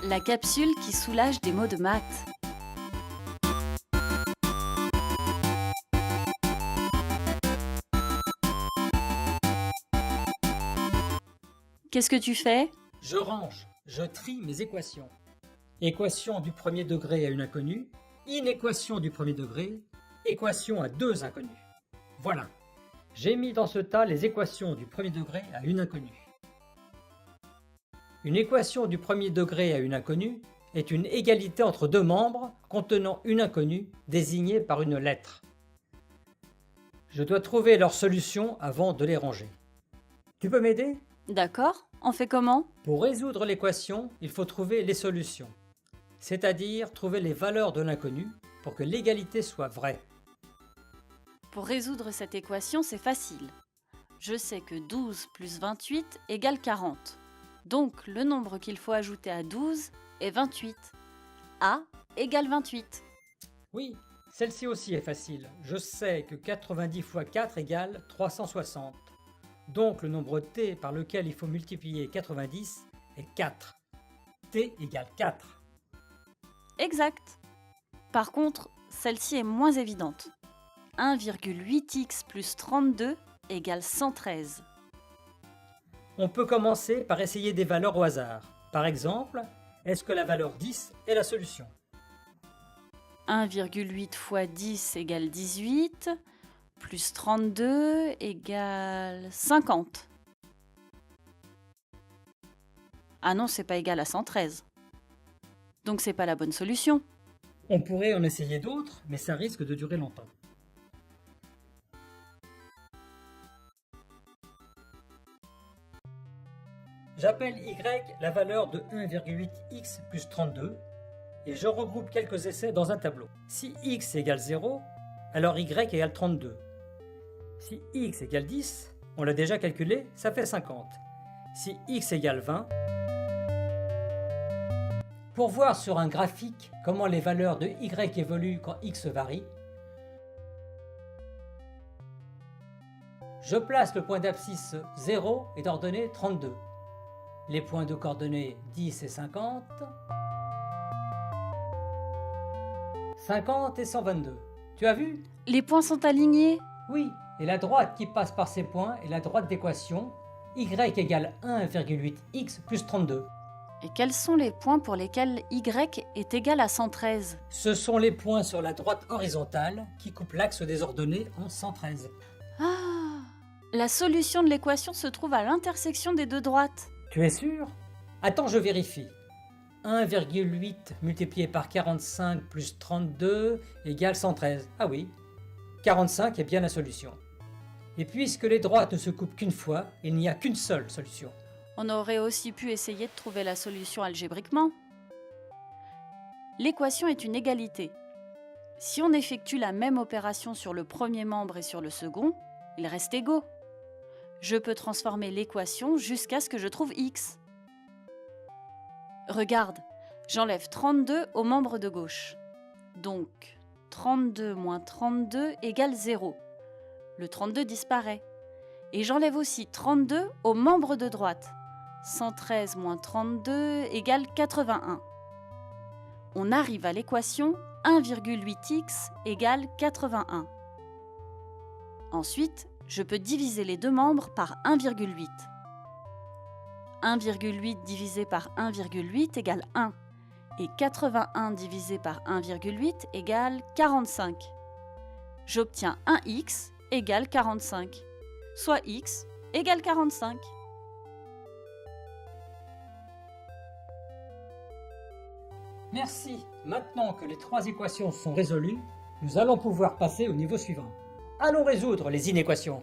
La capsule qui soulage des maux de maths. Qu'est-ce que tu fais? Je range, je trie mes équations. Équation du premier degré à une inconnue, inéquation du premier degré, équation à deux inconnues. Voilà, j'ai mis dans ce tas les équations du premier degré à une inconnue. Une équation du premier degré à une inconnue est une égalité entre deux membres contenant une inconnue désignée par une lettre. Je dois trouver leur solution avant de les ranger. Tu peux m'aider? D'accord, on fait comment? Pour résoudre l'équation, il faut trouver les solutions, c'est-à-dire trouver les valeurs de l'inconnu pour que l'égalité soit vraie. Pour résoudre cette équation, c'est facile. Je sais que 12 plus 28 égale 40. Donc, le nombre qu'il faut ajouter à 12 est 28. A égale 28. Oui, celle-ci aussi est facile. Je sais que 90 fois 4 égale 360. Donc, le nombre t par lequel il faut multiplier 90 est 4. T égale 4. Exact. Par contre, celle-ci est moins évidente. 1,8x plus 32 égale 113. On peut commencer par essayer des valeurs au hasard. Par exemple, est-ce que la valeur 10 est la solution? 1,8 fois 10 égale 18, plus 32 égale 50. Ah non, c'est pas égal à 113. Donc c'est pas la bonne solution. On pourrait en essayer d'autres, mais ça risque de durer longtemps. J'appelle y la valeur de 1,8x plus 32 et je regroupe quelques essais dans un tableau. Si x égale 0, alors y égale 32. Si x égale 10, on l'a déjà calculé, ça fait 50. Si x égale 20, pour voir sur un graphique comment les valeurs de y évoluent quand x varie, je place le point d'abscisse 0 et d'ordonnée 32. Les points de coordonnées 10 et 50, 50 et 122. Tu as vu? Les points sont alignés? Oui, et la droite qui passe par ces points est la droite d'équation y égale 1,8x plus 32. Et quels sont les points pour lesquels y est égal à 113? Ce sont les points sur la droite horizontale qui coupent l'axe des ordonnées en 113. Ah! La solution de l'équation se trouve à l'intersection des deux droites. Tu es sûr? Attends, je vérifie. 1,8 multiplié par 45 plus 32 égale 113. Ah oui, 45 est bien la solution. Et puisque les droites ne se coupent qu'une fois, il n'y a qu'une seule solution. On aurait aussi pu essayer de trouver la solution algébriquement. L'équation est une égalité. Si on effectue la même opération sur le premier membre et sur le second, ils restent égaux. Je peux transformer l'équation jusqu'à ce que je trouve x. Regarde, j'enlève 32 au membre de gauche. Donc, 32 moins 32 égale 0. Le 32 disparaît. Et j'enlève aussi 32 au membre de droite. 113 moins 32 égale 81. On arrive à l'équation 1,8x égale 81. Ensuite, je peux diviser les deux membres par 1,8. 1,8 divisé par 1,8 égale 1. Et 81 divisé par 1,8 égale 45. J'obtiens 1x égale 45. Soit x égale 45. Merci. Maintenant que les trois équations sont résolues, nous allons pouvoir passer au niveau suivant. Allons résoudre les inéquations.